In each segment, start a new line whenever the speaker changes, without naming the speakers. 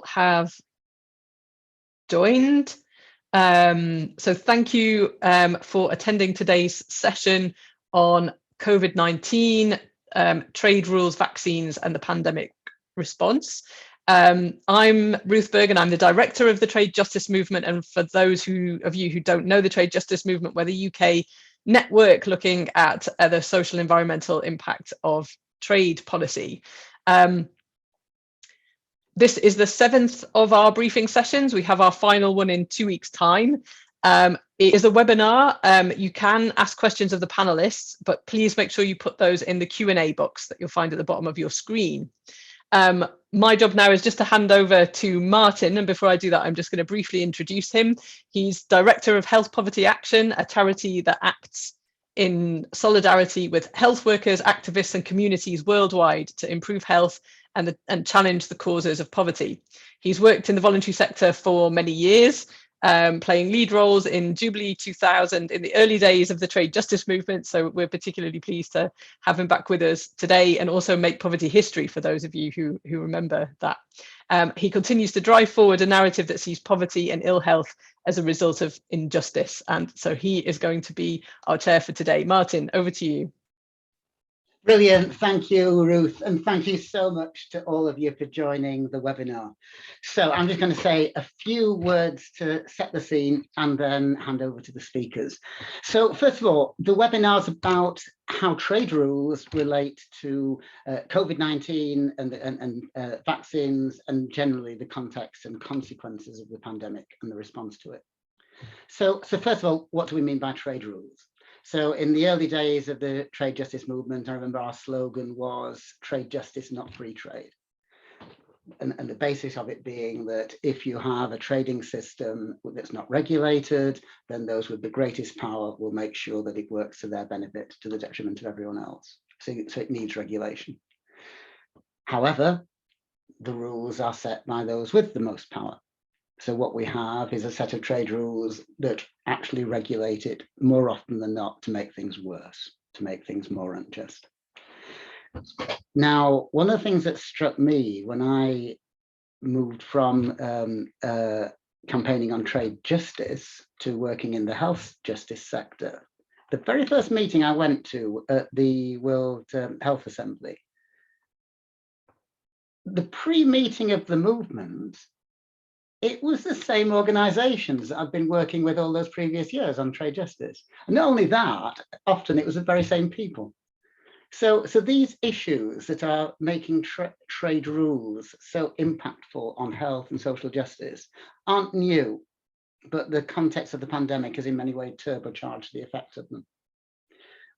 have joined. So thank you for attending today's session on COVID-19, trade rules, vaccines, and the pandemic response. I'm Ruth Bergen. I'm the director of the Trade Justice Movement. And for those of you who don't know the Trade Justice Movement, we're the UK network looking at the social environmental impact of trade policy. This is the 7th of our briefing sessions. We have our final one in 2 weeks' time. It is a webinar. You can ask questions of the panelists, but please make sure you put those in the Q&A box that you'll find at the bottom of your screen. My job now is just to hand over to Martin, and before I do that, I'm just going to briefly introduce him. He's Director of Health Poverty Action, a charity that acts in solidarity with health workers, activists, and communities worldwide to improve health and challenge the causes of poverty. He's worked in the voluntary sector for many years, playing lead roles in Jubilee 2000 in the early days of the trade justice movement. So we're particularly pleased to have him back with us today, and also make poverty history for those of you who remember that. He continues to drive forward a narrative that sees poverty and ill health as a result of injustice. And so he is going to be our chair for today. Martin, over to you.
Brilliant. Thank you, Ruth. And thank you so much to all of you for joining the webinar. So I'm just going to say a few words to set the scene and then hand over to the speakers. So first of all, the webinar is about how trade rules relate to COVID-19 and vaccines, and generally the context and consequences of the pandemic and the response to it. So first of all, what do we mean by trade rules? So in the early days of the trade justice movement, I remember our slogan was trade justice, not free trade. And the basis of it being that if you have a trading system that's not regulated, then those with the greatest power will make sure that it works to their benefit, to the detriment of everyone else. So it needs regulation. However, the rules are set by those with the most power. So what we have is a set of trade rules that actually regulate it more often than not to make things worse, to make things more unjust. Now, one of the things that struck me when I moved from campaigning on trade justice to working in the health justice sector, the very first meeting I went to at the World Health Assembly, the pre-meeting of the movement, it was the same organizations that I've been working with all those previous years on trade justice. And not only that, often it was the very same people. So these issues that are making trade rules so impactful on health and social justice aren't new, but the context of the pandemic has in many ways turbocharged the effect of them,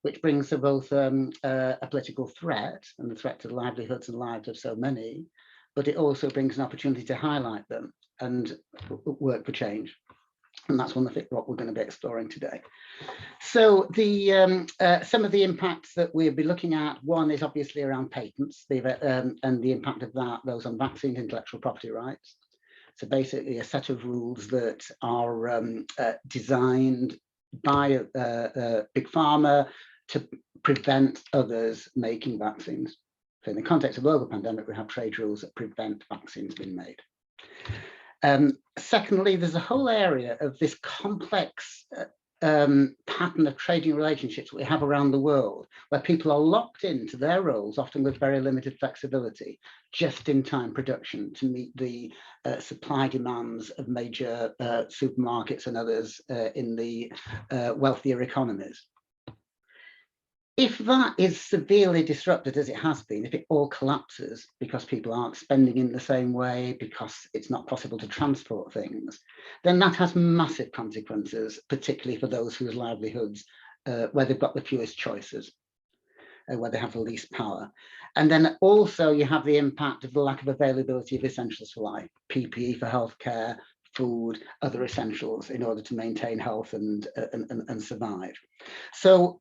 which brings to both a political threat and the threat to the livelihoods and lives of so many, but it also brings an opportunity to highlight them and work for change. And that's what we're going to be exploring today. So some of the impacts that we'll be looking at, one is obviously around patents and the impact of those on vaccines, intellectual property rights. So basically a set of rules that are designed by Big Pharma to prevent others making vaccines. So in the context of the global pandemic, we have trade rules that prevent vaccines being made. Secondly, there's a whole area of this complex pattern of trading relationships we have around the world, where people are locked into their roles, often with very limited flexibility, just-in-time production to meet the supply demands of major supermarkets and others in the wealthier economies. If that is severely disrupted, as it has been, if it all collapses because people aren't spending in the same way, because it's not possible to transport things, then that has massive consequences, particularly for those whose livelihoods, where they've got the fewest choices, where they have the least power. And then also you have the impact of the lack of availability of essential supply, PPE for healthcare, food, other essentials in order to maintain health and survive. So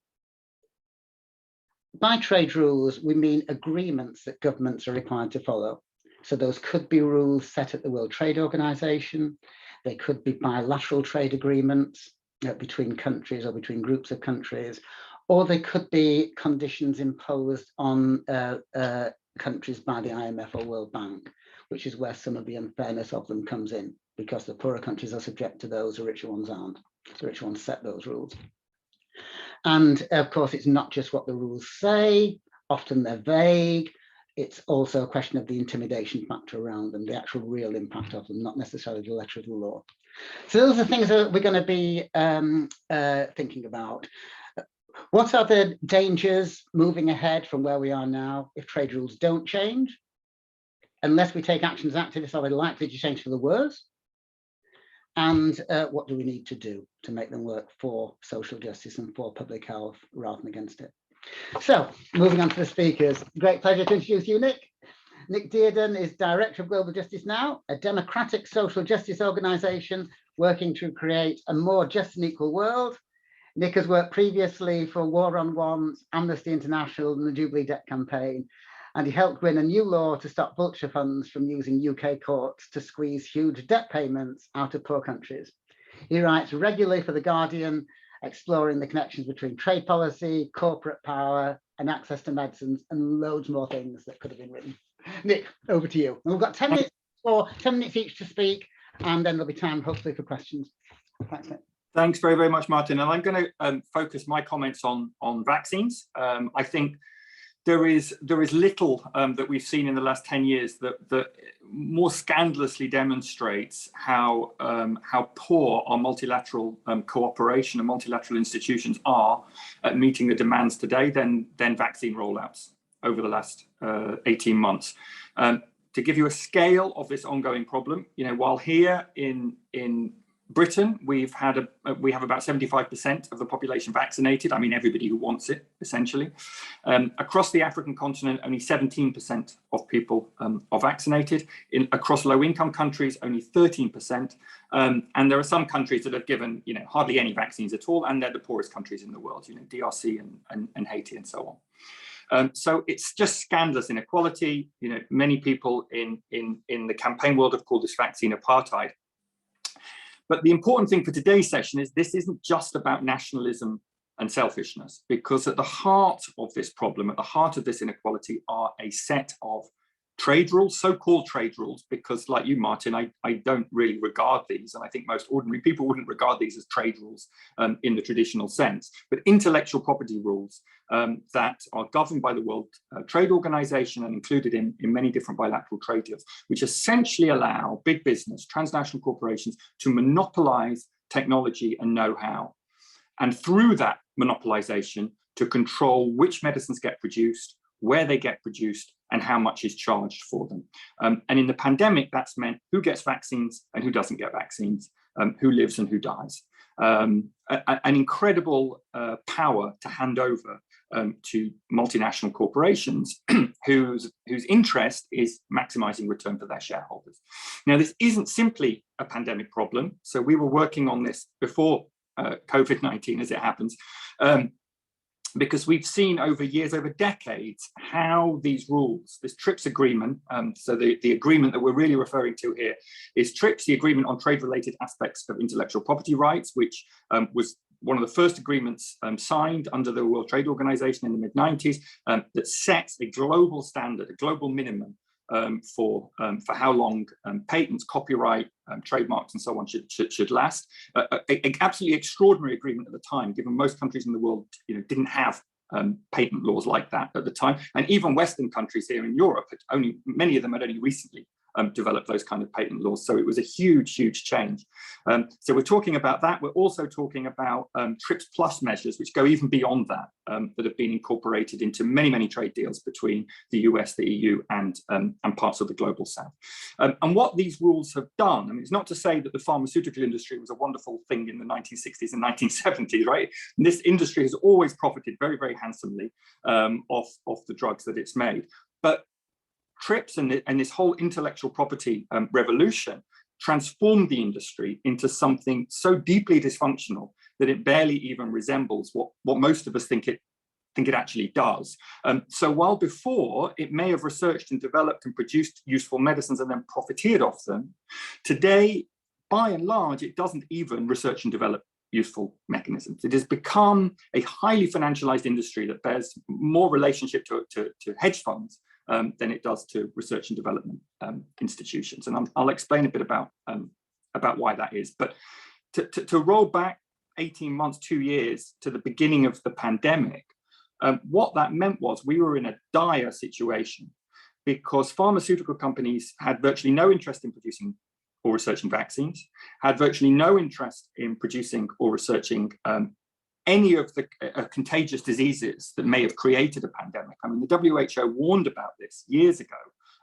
by trade rules, we mean agreements that governments are required to follow. So those could be rules set at the World Trade Organization. They could be bilateral trade agreements between countries or between groups of countries, or they could be conditions imposed on countries by the IMF or World Bank, which is where some of the unfairness of them comes in, because the poorer countries are subject to those, the richer ones aren't. The richer ones set those rules. And of course, it's not just what the rules say, often they're vague. It's also a question of the intimidation factor around them, the actual real impact of them, not necessarily the letter of the law. So those are things that we're going to be thinking about. What are the dangers moving ahead from where we are now if trade rules don't change? Unless we take action as activists, are they likely to change for the worse? And what do we need to do to make them work for social justice and for public health rather than against it? So, moving on to the speakers. Great pleasure to introduce you, Nick. Nick Dearden is Director of Global Justice Now, a democratic social justice organisation working to create a more just and equal world. Nick has worked previously for War on Want, Amnesty International and the Jubilee Debt Campaign, and he helped win a new law to stop vulture funds from using UK courts to squeeze huge debt payments out of poor countries. He writes regularly for The Guardian, exploring the connections between trade policy, corporate power, and access to medicines, and loads more things that could have been written. Nick, over to you. And we've got 10 minutes or 10 minutes each to speak, and then there'll be time, hopefully, for questions. Thanks, Nick.
Thanks very, very much, Martin. And I'm going to focus my comments on vaccines. I think there is little that we've seen in the last 10 years that more scandalously demonstrates how poor our multilateral cooperation and multilateral institutions are at meeting the demands today than vaccine rollouts over the last 18 months. To give you a scale of this ongoing problem, while here in Britain, we have about 75% of the population vaccinated. I mean, everybody who wants it, essentially. Across the African continent, only 17% of people are vaccinated. Across low-income countries, only 13%. And there are some countries that have given, hardly any vaccines at all, and they're the poorest countries in the world, DRC and Haiti and so on. So it's just scandalous inequality. Many people in the campaign world have called this vaccine apartheid. But the important thing for today's session is this isn't just about nationalism and selfishness, because at the heart of this problem, at the heart of this inequality, are a set of trade rules, so-called trade rules, because like you, Martin, I don't really regard these, and I think most ordinary people wouldn't regard these as trade rules in the traditional sense, but intellectual property rules that are governed by the World Trade Organization and included in many different bilateral trade deals, which essentially allow big business, transnational corporations to monopolize technology and know-how. And through that monopolization, to control which medicines get produced, where they get produced, and how much is charged for them. And in the pandemic, that's meant who gets vaccines and who doesn't get vaccines, who lives and who dies. An incredible power to hand over to multinational corporations whose interest is maximizing return for their shareholders. Now, this isn't simply a pandemic problem. So we were working on this before COVID-19, as it happens. Because we've seen over years, over decades, how these rules, this TRIPS agreement, so the agreement that we're really referring to here is TRIPS, the agreement on trade-related aspects of intellectual property rights, which was one of the first agreements signed under the World Trade Organization in the mid-90s that sets a global standard, a global minimum for how long patents, copyright, trademarks, and so on should last. An absolutely extraordinary agreement at the time, given most countries in the world, didn't have patent laws like that at the time, and even Western countries here in Europe many of them had only recently developed those kind of patent laws. So it was a huge, huge change. So we're talking about that. We're also talking about TRIPS plus measures, which go even beyond that, that have been incorporated into many, many trade deals between the US, the EU, and parts of the global South. And what these rules have done, I mean, it's not to say that the pharmaceutical industry was a wonderful thing in the 1960s and 1970s, right? And this industry has always profited very, very handsomely off the drugs that it's made. But TRIPS and this whole intellectual property revolution transformed the industry into something so deeply dysfunctional that it barely even resembles what most of us think it actually does. So while before it may have researched and developed and produced useful medicines and then profiteered off them, today, by and large, it doesn't even research and develop useful mechanisms. It has become a highly financialized industry that bears more relationship to hedge funds than it does to research and development institutions. And I'll explain a bit about why that is. But to roll back 18 months, 2 years to the beginning of the pandemic, what that meant was we were in a dire situation because pharmaceutical companies had virtually no interest in producing or researching vaccines, had virtually no interest in producing or researching any of the contagious diseases that may have created a pandemic. I mean, the WHO warned about this years ago,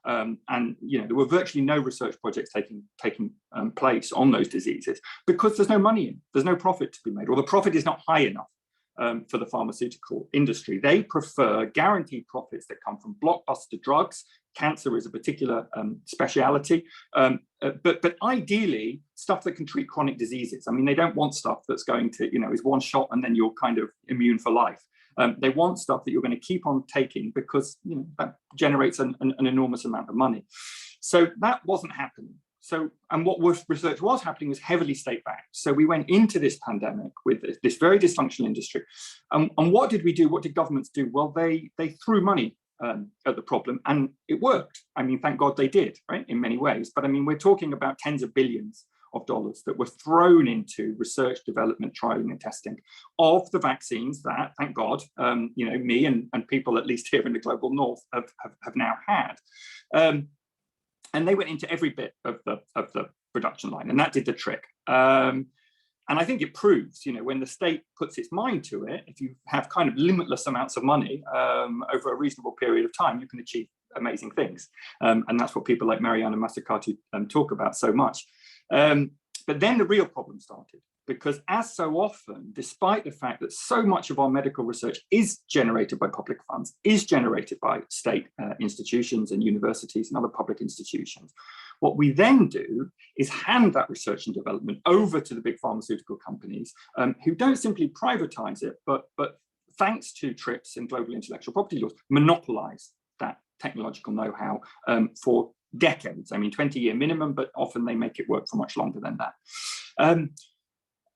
and there were virtually no research projects taking place on those diseases because there's no money in, there's no profit to be made, or the profit is not high enough for the pharmaceutical industry. They prefer guaranteed profits that come from blockbuster drugs. Cancer is a particular speciality, but ideally stuff that can treat chronic diseases. I mean, they don't want stuff that's going to, is one shot and then you're kind of immune for life. They want stuff that you're going to keep on taking because that generates an enormous amount of money. So that wasn't happening. So, and what research was happening was heavily state-backed. So we went into this pandemic with this very dysfunctional industry. And what did we do? What did governments do? Well, they threw money at the problem, and it worked. I mean, thank God they did, right, in many ways. But I mean, we're talking about tens of billions of dollars that were thrown into research, development, trialing, and testing of the vaccines that, thank God, me and people at least here in the global north have now had. And they went into every bit of the production line, and that did the trick. And I think it proves, when the state puts its mind to it, if you have kind of limitless amounts of money over a reasonable period of time, you can achieve amazing things. And that's what people like Mariana Mazzucato talk about so much. But then the real problem started, because as so often, despite the fact that so much of our medical research is generated by public funds, is generated by state institutions and universities and other public institutions, what we then do is hand that research and development over to the big pharmaceutical companies who don't simply privatize it, but thanks to TRIPS and global intellectual property laws, monopolize that technological know-how for decades. I mean, 20-year minimum, but often they make it work for much longer than that.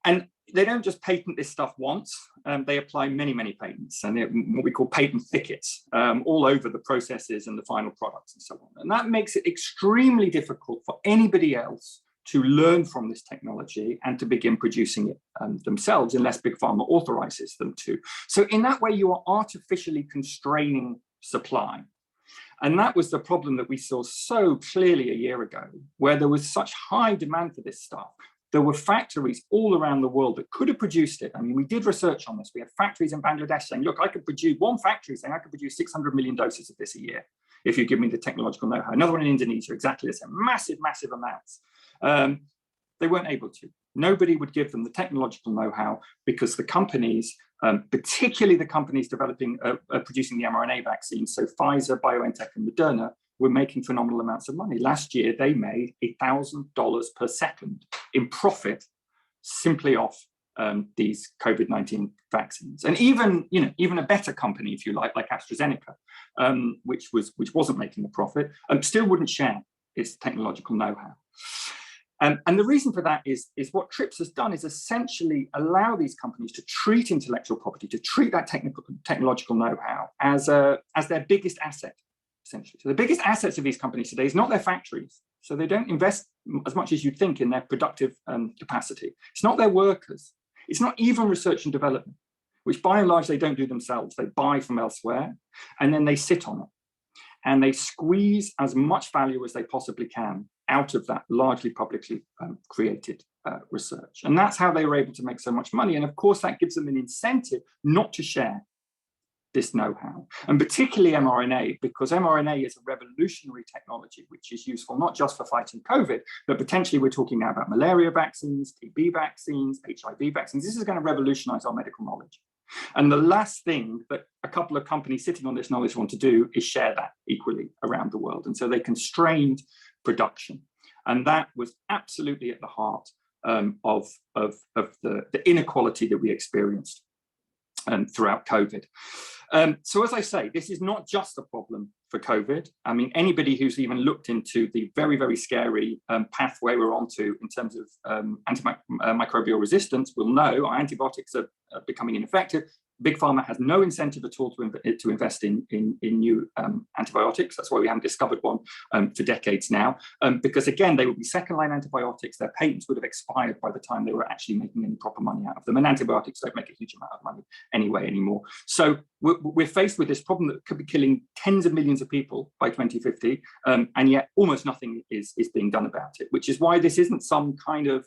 And they don't just patent this stuff once, they apply many, many patents, and what we call patent thickets all over the processes and the final products and so on. And that makes it extremely difficult for anybody else to learn from this technology and to begin producing it themselves, unless Big Pharma authorizes them to. So in that way, you are artificially constraining supply. And that was the problem that we saw so clearly a year ago, where there was such high demand for this stuff. There were factories all around the world that could have produced it. I mean, we did research on this. We had factories in Bangladesh saying, look, I could produce, one factory saying I could produce 600 million doses of this a year if you give me the technological know-how. Another one in Indonesia, exactly the same, massive, massive amounts. They weren't able to. Nobody would give them the technological know-how because the companies, particularly the companies developing, producing the mRNA vaccines, so Pfizer, BioNTech, and Moderna, were making phenomenal amounts of money. Last year, they made $1,000 per second in profit simply off these COVID-19 vaccines. And even a better company, if you like AstraZeneca, which wasn't making a profit, still wouldn't share its technological know-how. And the reason for that is what TRIPS has done is essentially allow these companies to treat intellectual property, to treat that technological know-how as their biggest asset, essentially. So the biggest assets of these companies today is not their factories. So they don't invest as much as you'd think in their productive capacity. It's not their workers. It's not even research and development, which by and large they don't do themselves. They buy from elsewhere and then they sit on it. And they squeeze as much value as they possibly can out of that largely publicly created research. And that's how they were able to make so much money. And of course, that gives them an incentive not to share this know-how, and particularly mRNA, because mRNA is a revolutionary technology, which is useful not just for fighting COVID, but potentially we're talking now about malaria vaccines, TB vaccines, HIV vaccines. This is going to revolutionize our medical knowledge. And the last thing that a couple of companies sitting on this knowledge want to do is share that equally around the world. And so they constrained production. And that was absolutely at the heart of the inequality that we experienced throughout COVID. So as I say, this is not just a problem for COVID. I mean, anybody who's even looked into the very, very scary pathway we're onto in terms of antimicrobial resistance will know our antibiotics are becoming ineffective. Big pharma has no incentive at all to invest in new antibiotics. That's why we haven't discovered one for decades now. Because again, they would be second-line antibiotics. Their patents would have expired by the time they were actually making any proper money out of them. And antibiotics don't make a huge amount of money anyway anymore. So we're faced with this problem that could be killing tens of millions of people by 2050, and yet almost nothing is being done about it. Which is why this isn't some kind of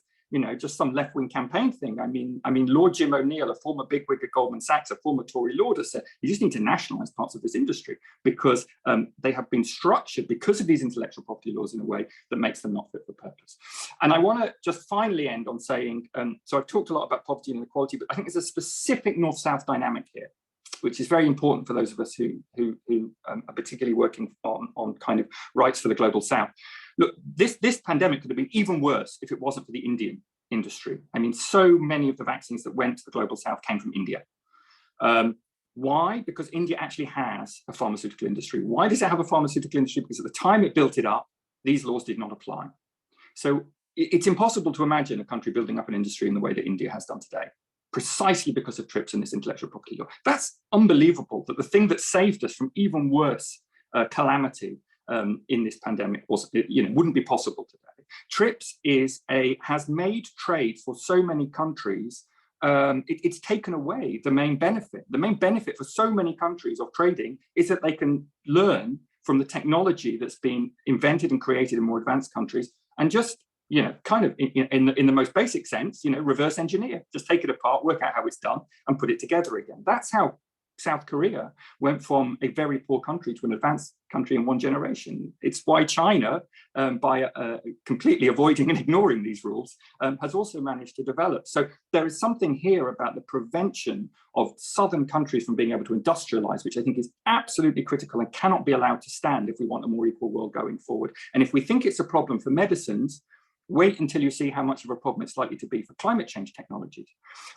just some left-wing campaign thing. I mean, Lord Jim O'Neill, a former bigwig at Goldman Sachs, a former Tory Lord, said you just need to nationalise parts of this industry because they have been structured because of these intellectual property laws in a way that makes them not fit for purpose. And I want to just finally end on saying, so I've talked a lot about poverty and inequality, but I think there's a specific north-south dynamic here, which is very important for those of us who are particularly working on kind of rights for the global south. Look, this pandemic could have been even worse if it wasn't for the Indian industry. I mean, so many of the vaccines that went to the global south came from India. Why? Because India actually has a pharmaceutical industry. Why does it have a pharmaceutical industry? Because at the time it built it up, these laws did not apply. So it's impossible to imagine a country building up an industry in the way that India has done today, precisely because of TRIPS and this intellectual property law. That's unbelievable, that the thing that saved us from even worse calamity in this pandemic wouldn't be possible today. TRIPS has made trade for so many countries. It's taken away the main benefit. The main benefit for so many countries of trading is that they can learn from the technology that's been invented and created in more advanced countries, and just kind of in the most basic sense, reverse engineer, just take it apart, work out how it's done, and put it together again. That's how South Korea went from a very poor country to an advanced country in one generation. It's why China, by completely avoiding and ignoring these rules, has also managed to develop. So there is something here about the prevention of southern countries from being able to industrialize, which I think is absolutely critical and cannot be allowed to stand if we want a more equal world going forward. And if we think it's a problem for medicines, wait until you see how much of a problem it's likely to be for climate change technologies.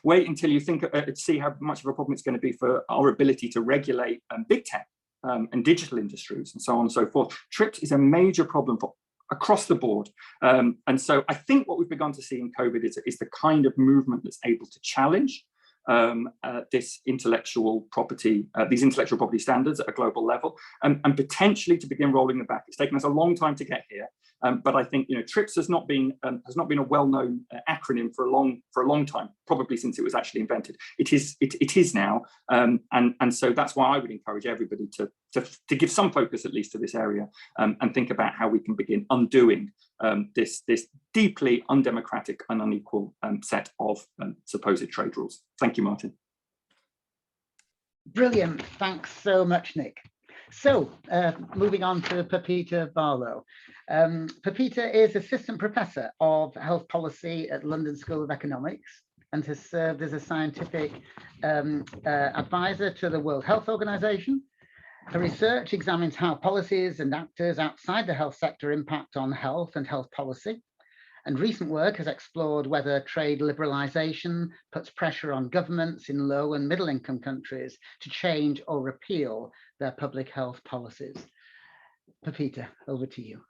Wait until you see how much of a problem it's going to be for our ability to regulate big tech and digital industries and so on and so forth. TRIPS is a major problem for across the board. And so I think what we've begun to see in COVID is the kind of movement that's able to challenge these intellectual property standards at a global level, and potentially to begin rolling them back. It's taken us a long time to get here, but I think TRIPS has not been a well-known acronym for a long time, probably since it was actually invented. It is now, and so that's why I would encourage everybody to give some focus at least to this area, and think about how we can begin undoing this deeply undemocratic and unequal set of supposed trade rules. Thank you, Martin.
Brilliant. Thanks so much, Nick. So moving on to Pepita Barlow. Pepita is Assistant Professor of Health Policy at London School of Economics and has served as a scientific advisor to the World Health Organization. Her research examines how policies and actors outside the health sector impact on health and health policy. And recent work has explored whether trade liberalisation puts pressure on governments in low and middle income countries to change or repeal their public health policies. Pepita, over to you.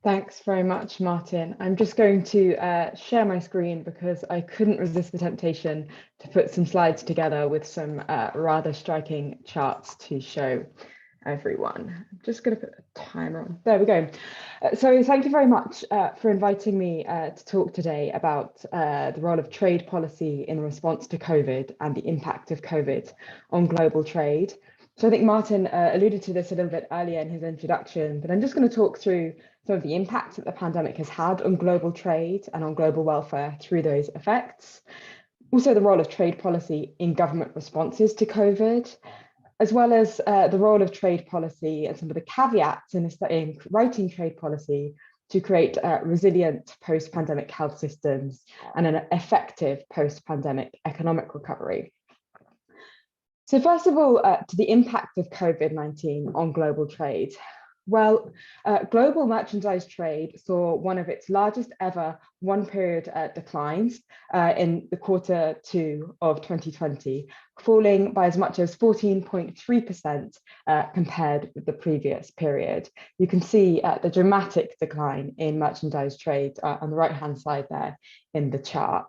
Thanks very much, Martin. I'm just going to share my screen because I couldn't resist the temptation to put some slides together with some rather striking charts to show everyone. I'm just going to put a timer on. There we go. So thank you very much for inviting me to talk today about the role of trade policy in response to COVID and the impact of COVID on global trade. So I think Martin alluded to this a little bit earlier in his introduction, but I'm just going to talk through some of the impacts that the pandemic has had on global trade and on global welfare through those effects. Also the role of trade policy in government responses to COVID, as well as the role of trade policy and some of the caveats in writing trade policy to create resilient post-pandemic health systems and an effective post-pandemic economic recovery. So first of all, to the impact of COVID-19 on global trade. Well, global merchandise trade saw one of its largest ever one-period declines in the Q2 of 2020, falling by as much as 14.3% compared with the previous period. You can see the dramatic decline in merchandise trade on the right-hand side there in the chart.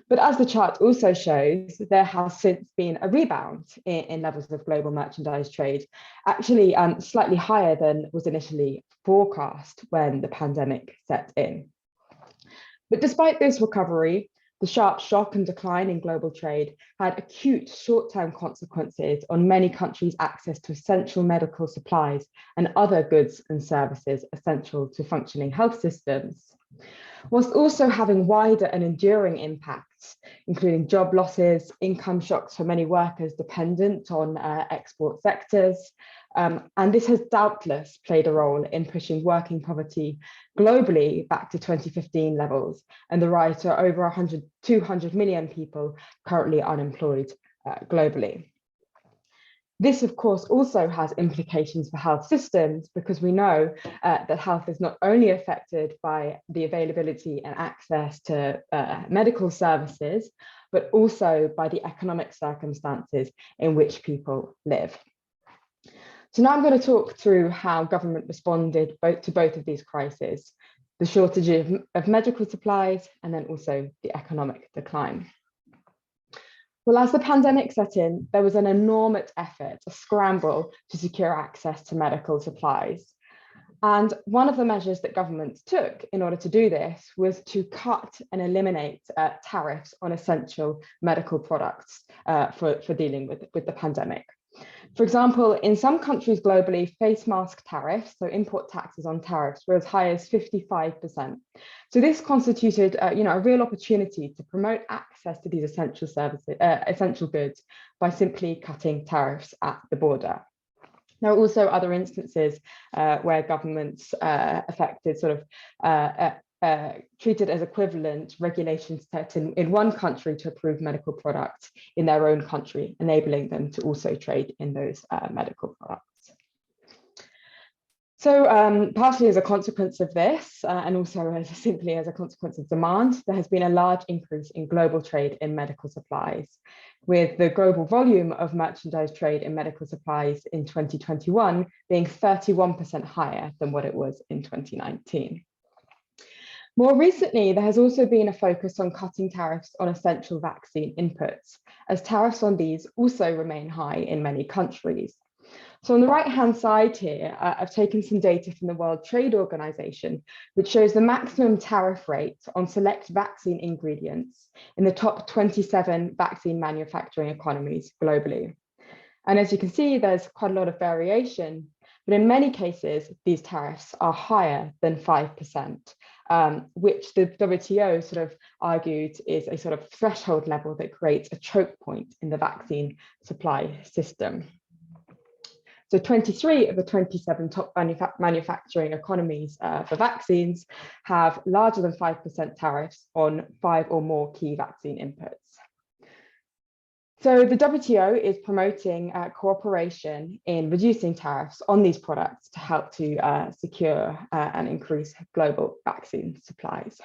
But as the chart also shows, there has since been a rebound in levels of global merchandise trade, actually slightly higher than was initially forecast when the pandemic set in. But despite this recovery, the sharp shock and decline in global trade had acute short-term consequences on many countries' access to essential medical supplies and other goods and services essential to functioning health systems, whilst also having wider and enduring impacts, including job losses, income shocks for many workers dependent on export sectors. And this has doubtless played a role in pushing working poverty globally back to 2015 levels and the rise to over 200 million people currently unemployed globally. This, of course, also has implications for health systems because we know that health is not only affected by the availability and access to medical services, but also by the economic circumstances in which people live. So now I'm going to talk through how government responded to both of these crises, the shortage of medical supplies and then also the economic decline. Well, as the pandemic set in, there was an enormous effort, a scramble to secure access to medical supplies. And one of the measures that governments took in order to do this was to cut and eliminate tariffs on essential medical products for dealing with the pandemic. For example, in some countries globally, face mask tariffs, so import taxes on tariffs, were as high as 55%. So this constituted, a real opportunity to promote access to these essential services, essential goods, by simply cutting tariffs at the border. There are also other instances where governments affected treated as equivalent regulations set in one country to approve medical products in their own country, enabling them to also trade in those medical products. So partially as a consequence of this, and also simply as a consequence of demand, there has been a large increase in global trade in medical supplies, with the global volume of merchandise trade in medical supplies in 2021 being 31% higher than what it was in 2019. More recently, there has also been a focus on cutting tariffs on essential vaccine inputs, as tariffs on these also remain high in many countries. So on the right-hand side here, I've taken some data from the World Trade Organization, which shows the maximum tariff rate on select vaccine ingredients in the top 27 vaccine manufacturing economies globally. And as you can see, there's quite a lot of variation, but in many cases, these tariffs are higher than 5%. Which the WTO sort of argued is a sort of threshold level that creates a choke point in the vaccine supply system. So 23 of the 27 top manufacturing economies for vaccines have larger than 5% tariffs on 5 or more key vaccine inputs. So the WTO is promoting cooperation in reducing tariffs on these products to help to secure and increase global vaccine supplies.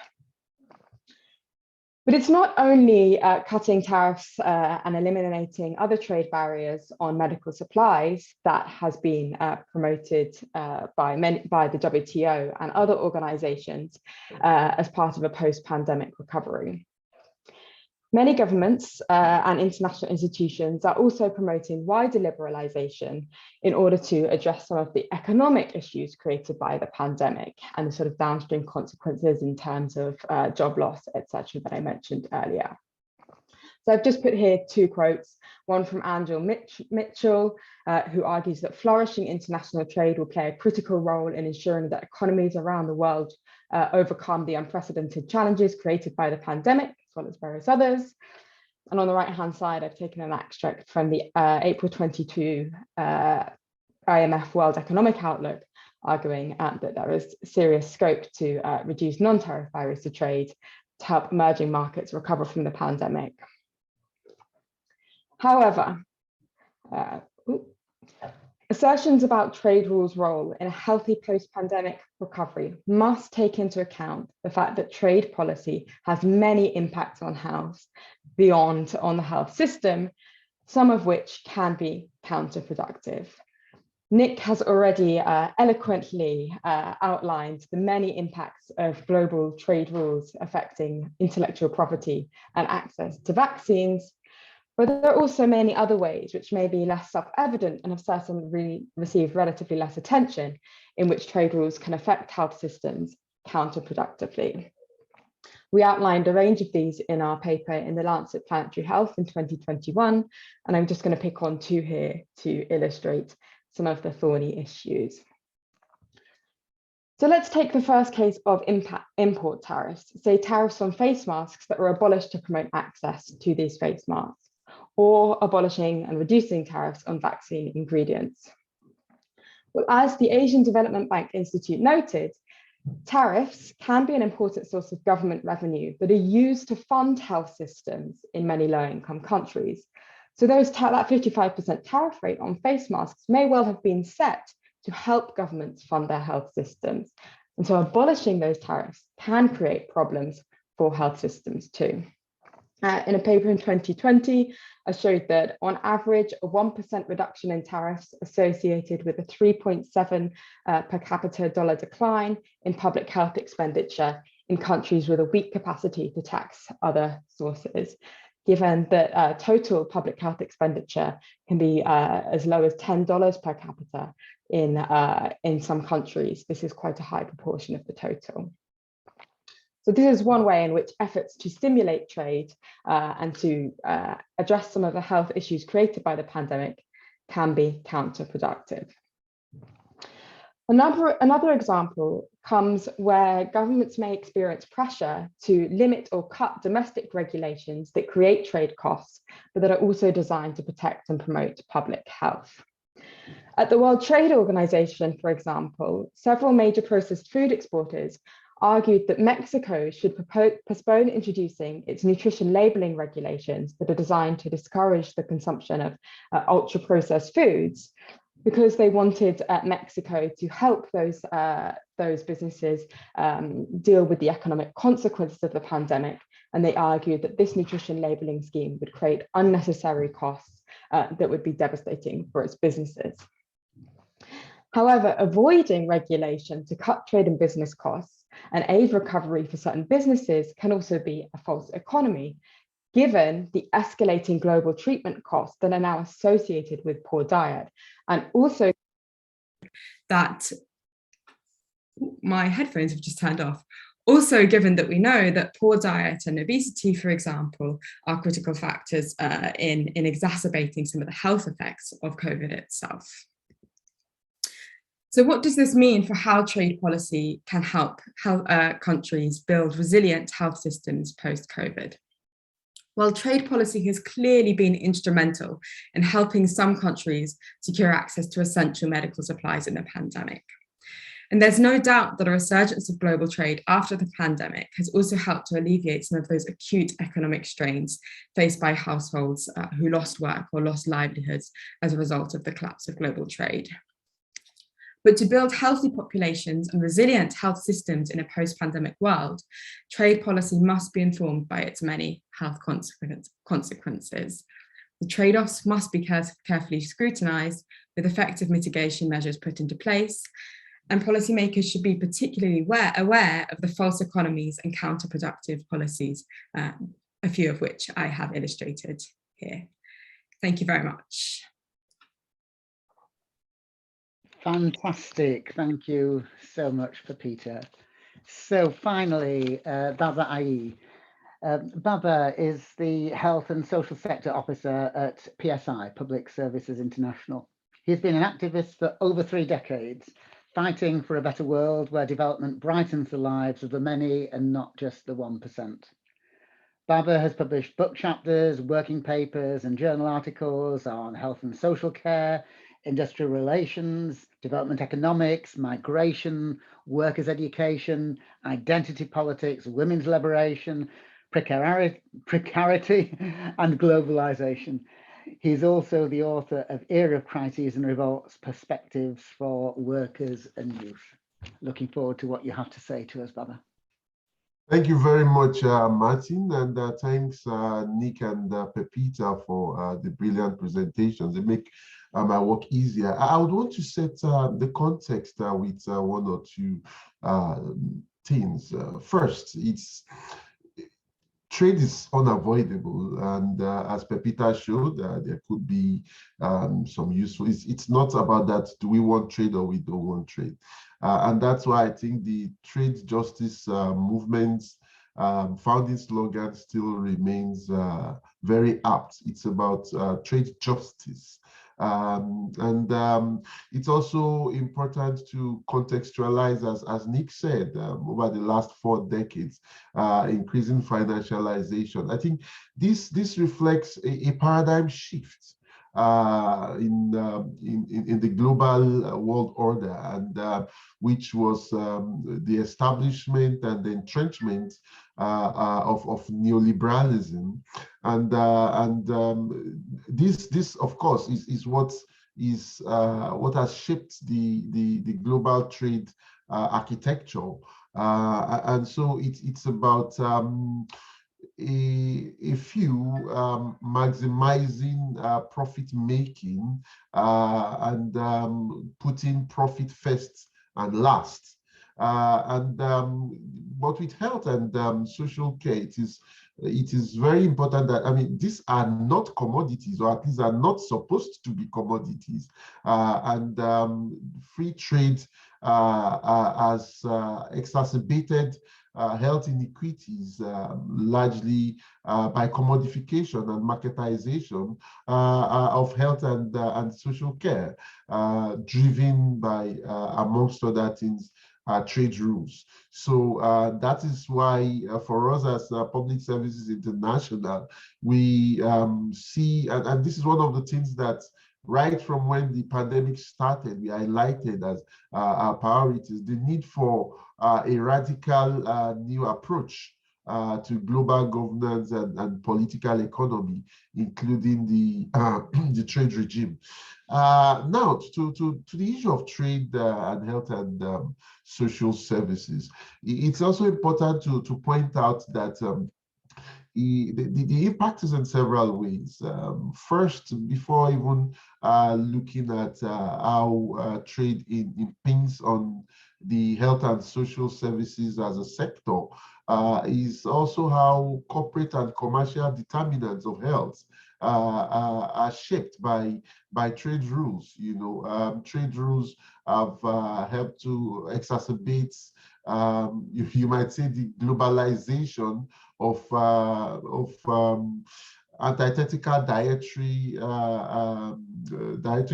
But it's not only cutting tariffs and eliminating other trade barriers on medical supplies that has been promoted by the WTO and other organizations as part of a post-pandemic recovery. Many governments and international institutions are also promoting wider liberalisation in order to address some of the economic issues created by the pandemic and the sort of downstream consequences in terms of job loss, etc., that I mentioned earlier. So I've just put here 2 quotes, one from Angel Mitchell, who argues that flourishing international trade will play a critical role in ensuring that economies around the world overcome the unprecedented challenges created by the pandemic, as well as various others. And on the right-hand side, I've taken an extract from the April 22 IMF World Economic Outlook, arguing that there is serious scope to reduce non-tariff barriers to trade to help emerging markets recover from the pandemic. However, assertions about trade rules' role in a healthy post-pandemic recovery must take into account the fact that trade policy has many impacts on health beyond on the health system, some of which can be counterproductive. Nick has already eloquently outlined the many impacts of global trade rules affecting intellectual property and access to vaccines, but there are also many other ways which may be less self-evident and have certainly received relatively less attention, in which trade rules can affect health systems counterproductively. We outlined a range of these in our paper in the Lancet Planetary Health in 2021, and I'm just going to pick on two here to illustrate some of the thorny issues. So let's take the first case of import tariffs, say tariffs on face masks that were abolished to promote access to these face masks, or abolishing and reducing tariffs on vaccine ingredients. Well, as the Asian Development Bank Institute noted, tariffs can be an important source of government revenue that are used to fund health systems in many low-income countries. So that 55% tariff rate on face masks may well have been set to help governments fund their health systems. And so abolishing those tariffs can create problems for health systems too. In a paper in 2020, I showed that on average, a 1% reduction in tariffs associated with a 3.7 per capita dollar decline in public health expenditure in countries with a weak capacity to tax other sources. Given that total public health expenditure can be as low as $10 per capita in some countries, this is quite a high proportion of the total. So this is one way in which efforts to stimulate trade and to address some of the health issues created by the pandemic can be counterproductive. Another example comes where governments may experience pressure to limit or cut domestic regulations that create trade costs, but that are also designed to protect and promote public health. At the World Trade Organization, for example, several major processed food exporters argued that Mexico should postpone introducing its nutrition labeling regulations that are designed to discourage the consumption of ultra-processed foods, because they wanted Mexico to help those businesses deal with the economic consequences of the pandemic. And they argued that this nutrition labeling scheme would create unnecessary costs that would be devastating for its businesses. However, avoiding regulation to cut trade and business costs and aid recovery for certain businesses can also be a false economy, given the escalating global treatment costs that are now associated with poor diet. And also that my headphones have just turned off. Also, given that we know that poor diet and obesity, for example, are critical factors in exacerbating some of the health effects of COVID itself. So what does this mean for how trade policy can help countries build resilient health systems post-COVID? Well, trade policy has clearly been instrumental in helping some countries secure access to essential medical supplies in the pandemic. And there's no doubt that a resurgence of global trade after the pandemic has also helped to alleviate some of those acute economic strains faced by households who lost work or lost livelihoods as a result of the collapse of global trade. But to build healthy populations and resilient health systems in a post-pandemic world, trade policy must be informed by its many health consequences. The trade-offs must be carefully scrutinized with effective mitigation measures put into place, and policymakers should be particularly aware of the false economies and counterproductive policies, a few of which I have illustrated here. Thank you very much.
Fantastic. Thank you so much, Pepita. So finally, Baba Ai. Baba is the Health and Social Sector Officer at PSI, Public Services International. He's been an activist for over 3 decades, fighting for a better world where development brightens the lives of the many and not just the 1%. Baba has published book chapters, working papers, and journal articles on health and social care, industrial relations, development economics, migration, workers' education, identity politics, women's liberation, precarity, and globalization. He's also the author of Era of Crises and Revolts, Perspectives for Workers and Youth. Looking forward to what you have to say to us, Baba.
Thank you very much, Martin, and thanks, Nick and Pepita, for the brilliant presentations. They make my work easier. I would want to set the context with one or two things. First, trade is unavoidable, and as Pepita showed, there could be some useful. It's not about that. Do we want trade or we don't want trade? And that's why I think the trade justice movement's founding slogan still remains very apt. It's about trade justice. It's also important to contextualize, as Nick said, over the last 4 decades, increasing financialization. I think this reflects a paradigm shift in the global world order, and which was the establishment and the entrenchment of neoliberalism, and this of course is what has shaped the global trade architecture, and so it's about a few maximizing profit making and putting profit first and last. But with health and social care, it is very important that, I mean, these are not commodities, or at least are not supposed to be commodities. Free trade has exacerbated health inequities, largely by commodification and marketization of health and social care, driven by, amongst other things, trade rules. So that is why for us as Public Services International, we see, and this is one of the things that right from when the pandemic started, we highlighted as our priorities, the need for a radical new approach to global governance and political economy, including the trade regime. Now, to the issue of trade and health and social services, it's also important to point out that the impact is in several ways. First, before even looking at how trade impinges on the health and social services as a sector, is also how corporate and commercial determinants of health are shaped by trade rules. You know, trade rules have helped to exacerbate, you might say, the globalization of antithetical dietary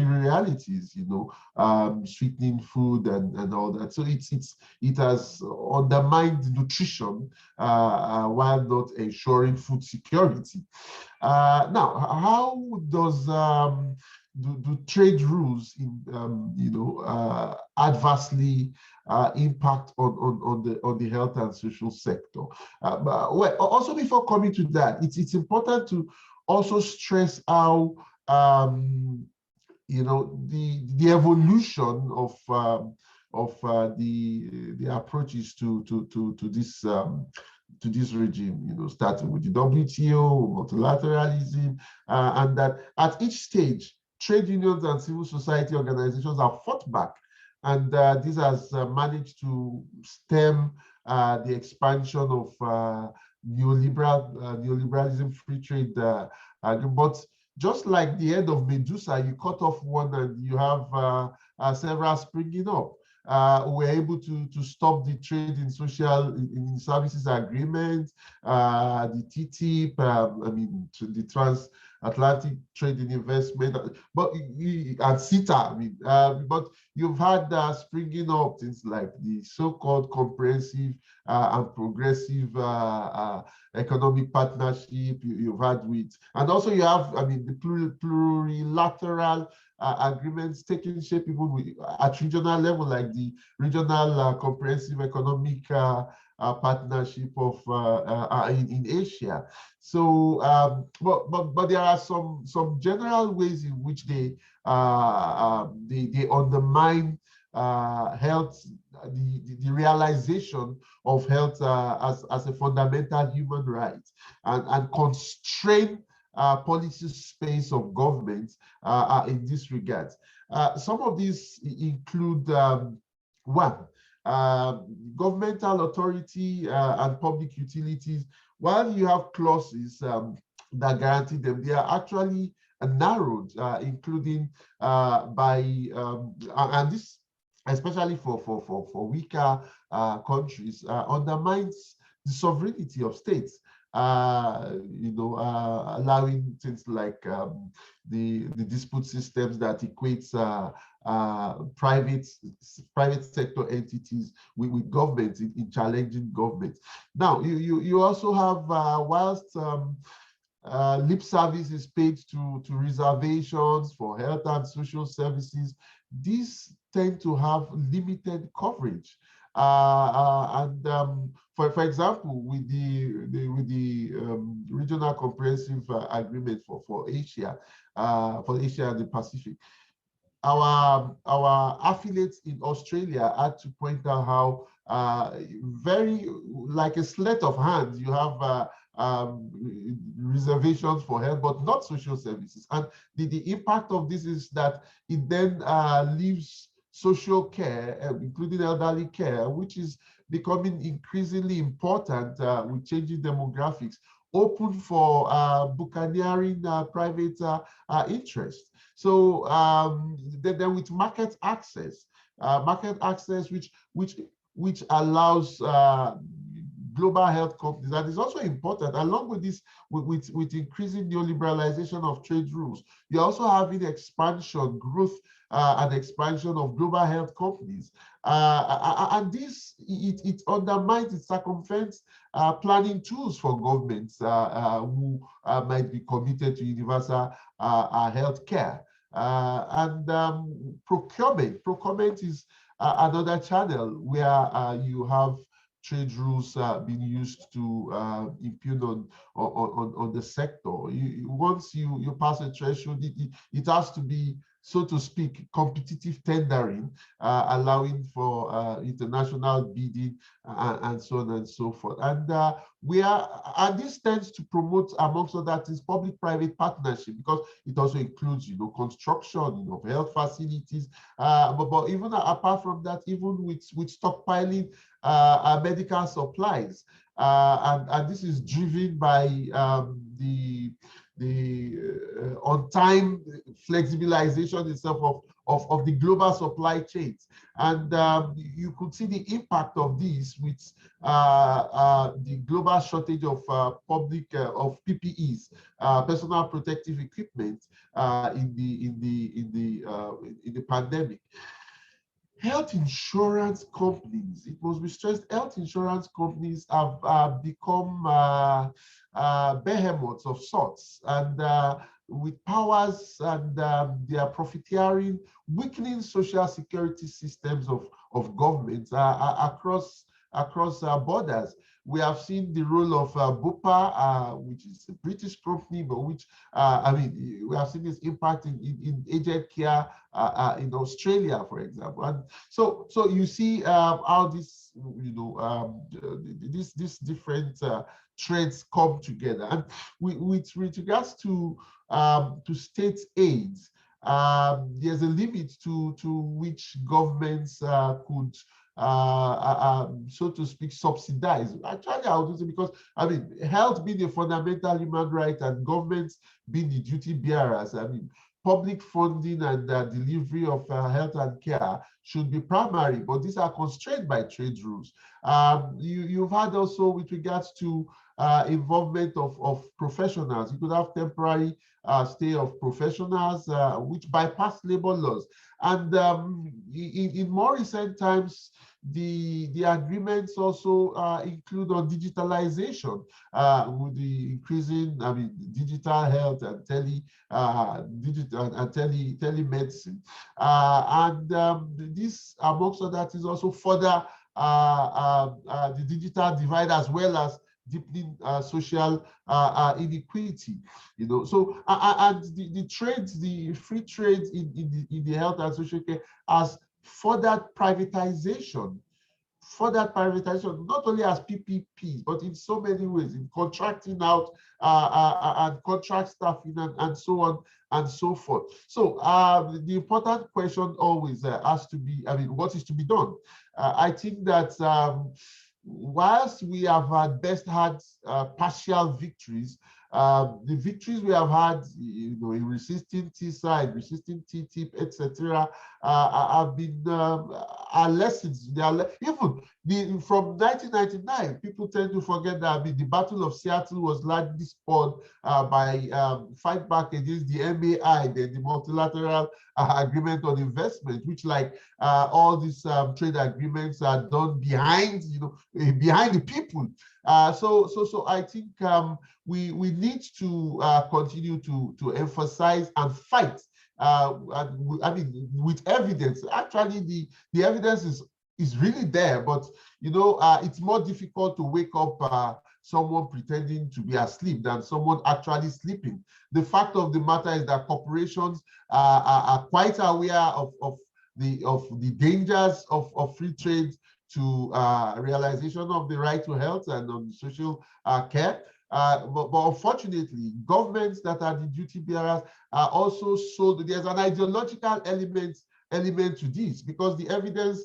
realities, you know, sweetening food and all that. So it has undermined nutrition while not ensuring food security. Now, how does do trade rules adversely impact on the health and social sector? Well, also before coming to that, it's important to also stress how the evolution of the approaches to this regime, you know, starting with the WTO, multilateralism, and that at each stage, trade unions and civil society organizations have fought back, and this has managed to stem the expansion of neoliberalism, free trade. But just like the head of Medusa, you cut off one and you have several springing up. We're able to stop the trade in in services agreement, the TTIP, the transatlantic trade and investment, but and CETA. But you've had springing up things like the so-called comprehensive and progressive economic partnership you've had with, and also you have, the plurilateral agreements taking shape even with, at regional level, like the regional comprehensive economic partnership of in Asia. So, but there are some general ways in which they undermine health, the realization of health as a fundamental human right, and constrain policy space of government in this regard. Some of these include one, governmental authority and public utilities. While you have clauses that guarantee them, they are actually narrowed, including by and this, especially for weaker countries, undermines the sovereignty of states. Allowing things like the dispute systems that equates private sector entities with governments in challenging governments. Now, you also have, whilst lip service is paid to reservations for health and social services, these tend to have limited coverage. For example, with the regional comprehensive agreement for Asia and the Pacific, our affiliates in Australia had to point out how very like a sleight of hand, you have reservations for health, but not social services. And the impact of this is that it then leaves social care, including elderly care, which is becoming increasingly important with changing demographics, open for buccaneering private interest. So then with market access, which allows global health companies, that is also important. Along with this, with increasing neoliberalization of trade rules, you're also having expansion, growth, and expansion of global health companies. And this, it undermines, it circumvents planning tools for governments who might be committed to universal health care. Procurement is another channel where you have trade rules being used to impugn on the sector. Once you pass a threshold, it has to be, so to speak, competitive tendering, allowing for international bidding and so on and so forth. And this tends to promote, amongst other things, public-private partnership, because it also includes, construction of health facilities. But even apart from that, even with stockpiling medical supplies, and this is driven by the on-time flexibilization itself of the global supply chains. And you could see the impact of this with the global shortage of of PPEs, personal protective equipment, in the pandemic. Health insurance companies, it must be stressed, health insurance companies have become behemoths of sorts, and with powers, and they are profiteering, weakening social security systems of governments across borders. We have seen the role of Bupa, which is a British company, but which, we have seen this impact in aged care in Australia, for example. And so you see how this, these different trends come together. And with regards to state aids, there's a limit to which governments could, so to speak, subsidize. Actually, I would say, because health being a fundamental human right and governments being the duty bearers, public funding and delivery of health and care should be primary, but these are constrained by trade rules. You've had also, with regards to involvement of professionals, you could have temporary stay of professionals, which bypass labor laws. And in more recent times, the agreements also include on digitalization, with the increasing, digital health and telemedicine. This, amongst other things, also further the digital divide, as well as deepening social inequity. So and the trade, the free trade in the health and social care has for that privatization, not only as PPP, but in so many ways, in contracting out and contract staffing and so on and so forth. So the important question always has to be, I mean, what is to be done? I think that whilst we have at best had partial victories, the victories we have had, you know, in resisting TSA, resisting TTIP, etc., have been our lessons. They are even from 1999. People tend to forget that. I mean, the Battle of Seattle was largely spawned by fight back against the MAI, the multilateral agreement on investment, which, like all these trade agreements, are done behind, you know, behind the people. So I think we need to continue to emphasize and fight. I mean, with evidence. Actually, the evidence is really there, but you know, it's more difficult to wake up someone pretending to be asleep than someone actually sleeping. The fact of the matter is that corporations are quite aware of the dangers of free trade, to realization of the right to health and on social care. But unfortunately, governments that are the duty bearers are also there's an ideological element to this, because the evidence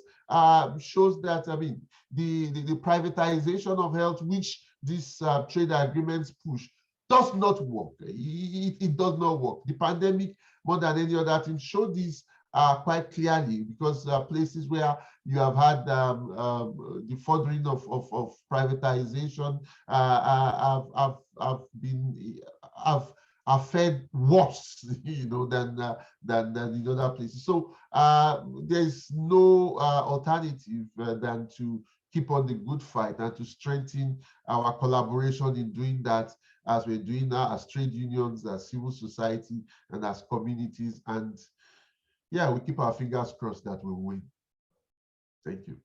shows that, I mean, the privatization of health, which these trade agreements push, does not work. It does not work. The pandemic, more than any other thing, showed this quite clearly, because places where you have had the furthering of privatization have fared worse, you know, than in other places. So there's no alternative than to keep on the good fight and to strengthen our collaboration in doing that, as we're doing now as trade unions, as civil society, and as communities. And yeah, we keep our fingers crossed that we'll win. Thank you.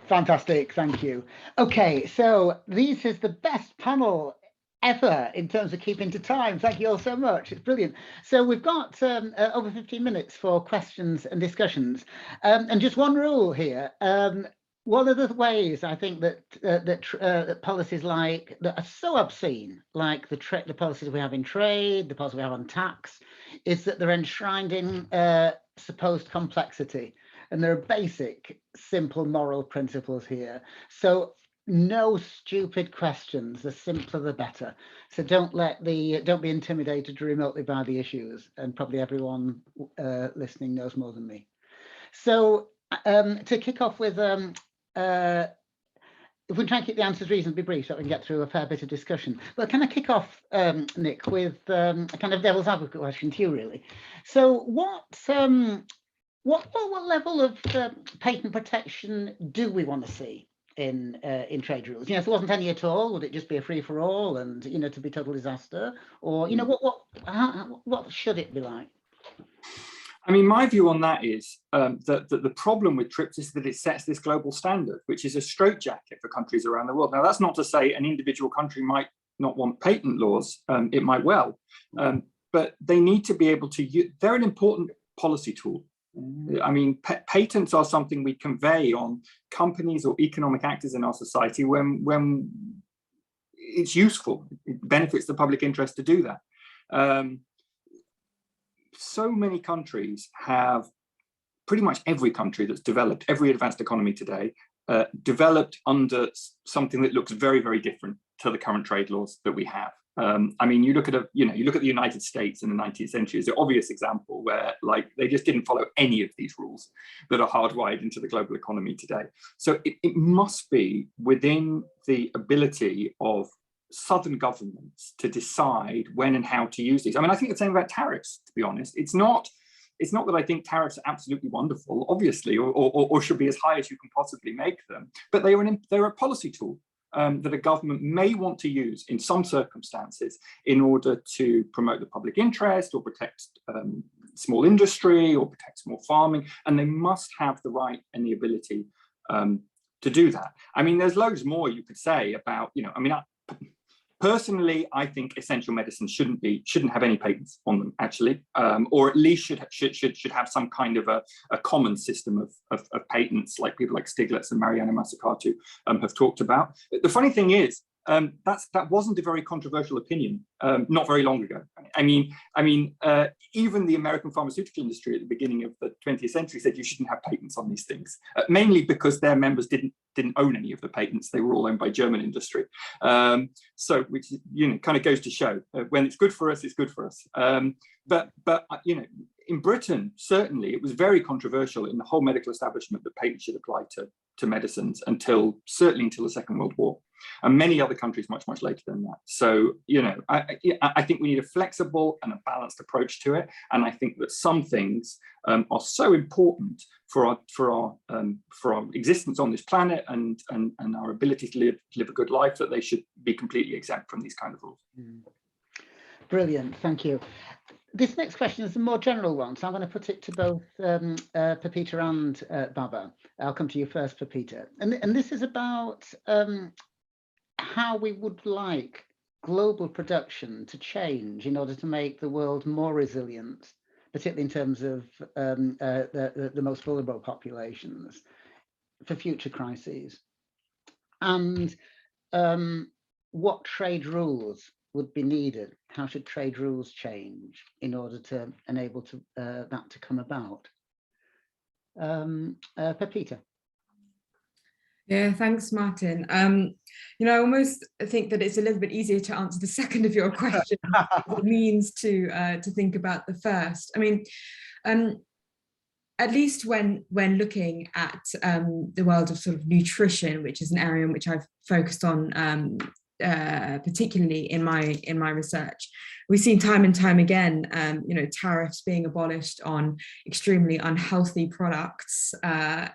Fantastic, thank you. Okay, so this is the best panel ever in terms of keeping to time. Thank you all so much. It's brilliant. So we've got over 15 minutes for questions and discussions. And just one rule here. One of the ways I think that policies like that are so obscene, like the policies we have in trade, the policies we have on tax, is that they're enshrined in supposed complexity. And there are basic, simple moral principles here. So no stupid questions. The simpler, the better. So don't be intimidated remotely by the issues. And probably everyone listening knows more than me. So to kick off with, if we try and keep the answers reasonably brief, so we can get through a fair bit of discussion. But can I kick off, Nick, with a kind of devil's advocate question to you, really? So what level of patent protection do we want to see in trade rules? You know, if there wasn't any at all, would it just be a free for all, and you know, to be total disaster? Or you know, what should it be like?
I mean, my view on that is that the problem with TRIPS is that it sets this global standard, which is a straitjacket for countries around the world. Now, that's not to say an individual country might not want patent laws. It might well, but they need to be able to use. They're an important policy tool. I mean, patents are something we convey on companies or economic actors in our society when it's useful. It benefits the public interest to do that. So many countries have, pretty much every country that's developed, every advanced economy today, developed under something that looks very, very different to the current trade laws that we have. I mean, you look at the United States in the 19th century as an obvious example where, like, they just didn't follow any of these rules that are hardwired into the global economy today. So it must be within the ability of southern governments to decide when and how to use these. I mean, I think the same about tariffs, to be honest. It's not that I think tariffs are absolutely wonderful, obviously, or should be as high as you can possibly make them, but they're a policy tool that a government may want to use in some circumstances in order to promote the public interest or protect small industry or protect small farming, and they must have the right and the ability to do that. I mean, there's loads more you could say about, you know, I mean, Personally, I think essential medicines shouldn't have any patents on them, actually, or at least should have some kind of a common system of patents, like people like Stiglitz and Mariana Mazzucato have talked about. The funny thing is, that wasn't a very controversial opinion not very long ago. I mean, even the American pharmaceutical industry at the beginning of the 20th century said you shouldn't have patents on these things, mainly because their members didn't own any of the patents. They were all owned by German industry. So, which kind of goes to show when it's good for us, it's good for us. But in Britain, certainly, it was very controversial in the whole medical establishment that patents should apply to medicines certainly until the Second World War, and many other countries much later than that. So, I think we need a flexible and a balanced approach to it, and I think that some things are so important for our existence on this planet and our ability to live a good life that they should be completely exempt from these kind of rules.
Brilliant, thank you. This next question is a more general one, so I'm going to put it to both Pepita and Baba. I'll come to you first, Pepita. And this is about how we would like global production to change in order to make the world more resilient, particularly in terms of the most vulnerable populations for future crises. And what trade rules would be needed? How should trade rules change in order to enable that to come about? Pepita.
Yeah, thanks, Martin. I almost think that it's a little bit easier to answer the second of your question. What it means to think about the first. I mean, at least when looking at the world of sort of nutrition, which is an area in which I've focused on particularly in my research, we've seen time and time again, tariffs being abolished on extremely unhealthy products,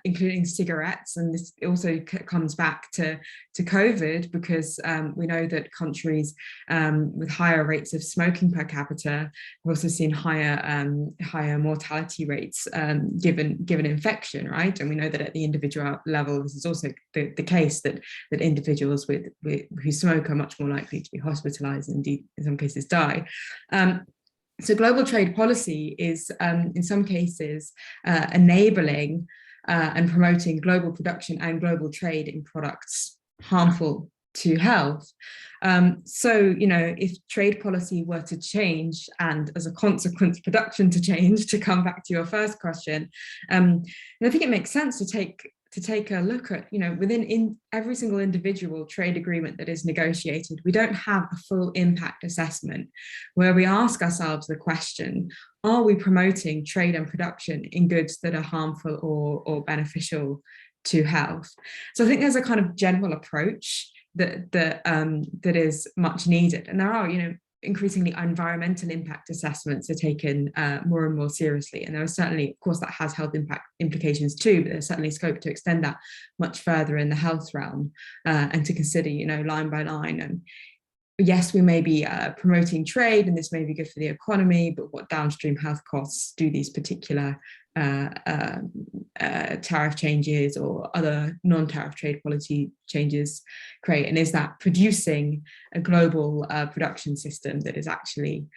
including cigarettes. And this also comes back to COVID, because we know that countries with higher rates of smoking per capita have also seen higher mortality rates given infection, right? And we know that at the individual level, this is also the case that individuals who smoke are much more likely to be hospitalized and indeed in some cases die. So global trade policy is in some cases enabling and promoting global production and global trade in products harmful to health. So, if trade policy were to change and as a consequence production to change, to come back to your first question, and I think it makes sense to take a look at, within every single individual trade agreement that is negotiated, we don't have a full impact assessment where we ask ourselves the question, are we promoting trade and production in goods that are harmful or beneficial to health? So I think there's a kind of general approach that is much needed. And there are, increasingly environmental impact assessments are taken more and more seriously. And there are certainly, of course, that has health impact implications too, but there's certainly scope to extend that much further in the health realm and to consider, line by line. And yes, we may be promoting trade and this may be good for the economy, but what downstream health costs do these particular tariff changes or other non-tariff trade policy changes create? And is that producing a global production system that is actually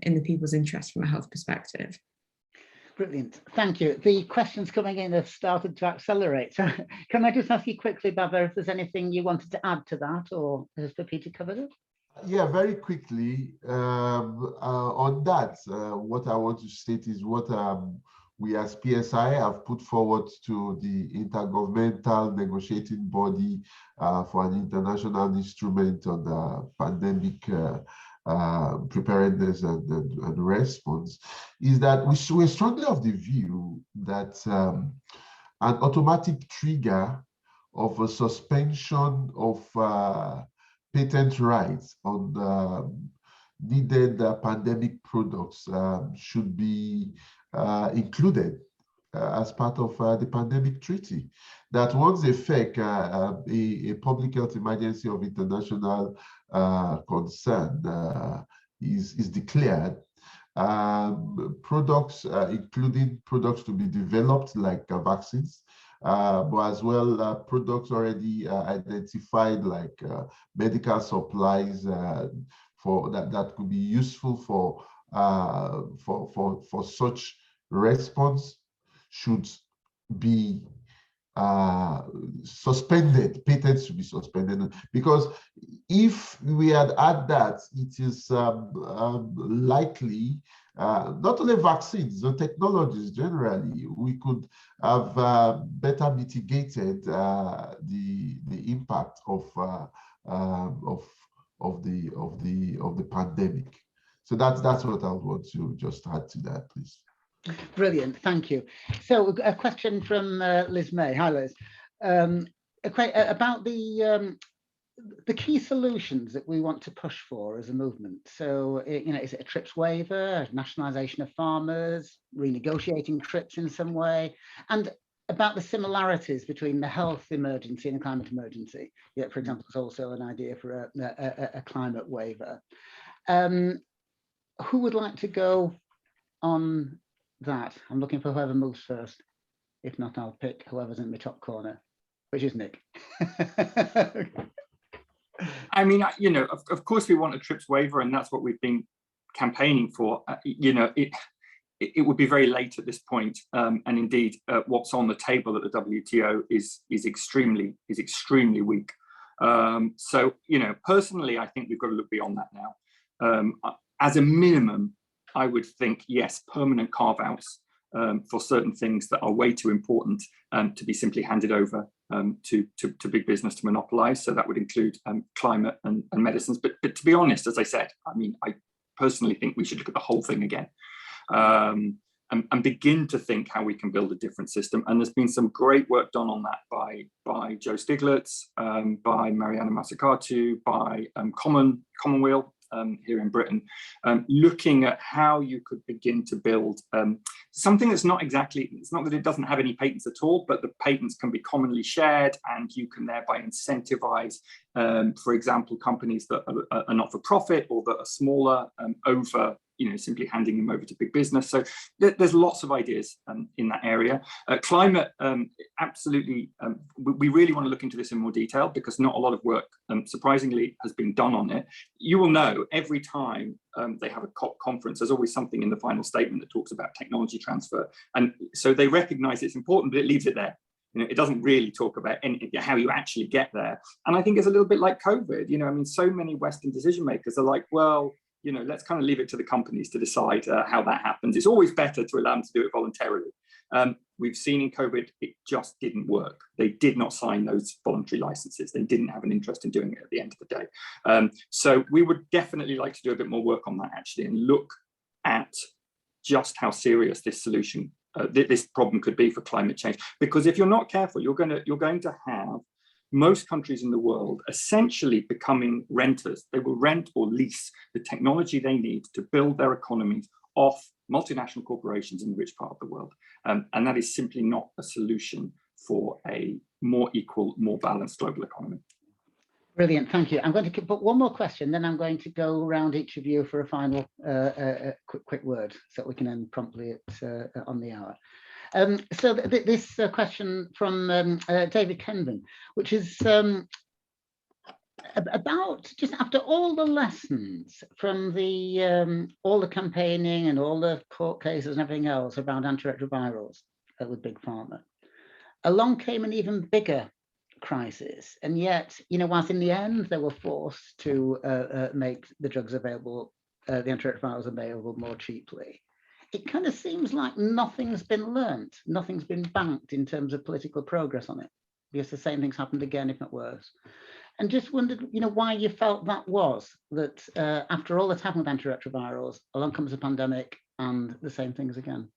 in the people's interest from a health perspective?
Brilliant, thank you. The questions coming in have started to accelerate. So can I just ask you quickly, Baba, if there's anything you wanted to add to that, or has Pepita covered it?
Yeah, very quickly on that, what I want to state is what we as PSI have put forward to the Intergovernmental Negotiating Body for an International Instrument on the Pandemic Preparedness and Response, is that we're strongly of the view that an automatic trigger of a suspension of patent rights on needed pandemic products should be included as part of the pandemic treaty. That once a public health emergency of international concern is declared, products, including products to be developed like vaccines, but as well products already identified, like medical supplies for that could be useful for such response should be suspended. Patents should be suspended, because if we had had that, it is likely not only vaccines, the technologies generally, we could have better mitigated the impact of the pandemic. So that's what I want to just add to that, please.
Brilliant, thank you. So a question from Liz May. Hi, Liz. About the key solutions that we want to push for as a movement. So, is it a TRIPS waiver, nationalisation of farmers, renegotiating TRIPS in some way, and about the similarities between the health emergency and the climate emergency? Yeah, for example, there's also an idea for a climate waiver. Who would like to go on that? I'm looking for whoever moves first. If not, I'll pick whoever's in the top corner, which is Nick.
I mean, of course we want a TRIPS waiver, and that's what we've been campaigning for. It would be very late at this point, and indeed, what's on the table at the WTO is extremely weak. So, personally, I think we've got to look beyond that now. As a minimum, I would think, yes, permanent carve-outs for certain things that are way too important to be simply handed over to big business to monopolize. So that would include climate and medicines. But to be honest, as I said, I mean, I personally think we should look at the whole thing again and begin to think how we can build a different system. And there's been some great work done on that by Joe Stiglitz, by Mariana Mazzucato, by Commonweal here in Britain, looking at how you could begin to build something that's not exactly, it's not that it doesn't have any patents at all, but the patents can be commonly shared, and you can thereby incentivize, for example, companies that are not for profit or that are smaller over simply handing them over to big business. So there's lots of ideas in that area. Climate, absolutely, we really want to look into this in more detail, because not a lot of work, surprisingly, has been done on it. You will know every time they have a COP conference, there's always something in the final statement that talks about technology transfer. And so they recognize it's important, but it leaves it there. It doesn't really talk about how you actually get there. And I think it's a little bit like COVID. I mean, so many Western decision makers are like, well, let's kind of leave it to the companies to decide how that happens. It's always better to allow them to do it voluntarily. We've seen in COVID, it just didn't work. They did not sign those voluntary licenses. They didn't have an interest in doing it at the end of the day. So we would definitely like to do a bit more work on that, actually, and look at just how serious this solution, this problem could be for climate change. Because if you're not careful, you're going to have most countries in the world essentially becoming renters. They will rent or lease the technology they need to build their economies off multinational corporations in the rich part of the world. And that is simply not a solution for a more equal, more balanced global economy.
Brilliant, thank you. I'm going to put one more question, then I'm going to go around each of you for a final quick word, so that we can end promptly on the hour. So this question from David Kenvan, which is about, just after all the lessons from all the campaigning and all the court cases and everything else around antiretrovirals with Big Pharma, along came an even bigger crisis. And yet, whilst in the end they were forced to make the drugs available, the antiretrovirals available more cheaply, it kind of seems like nothing's been learnt, nothing's been banked in terms of political progress on it, because the same thing's happened again, if not worse. And just wondered, why you felt that was, that after all that's happened with antiretrovirals, along comes a pandemic and the same things again.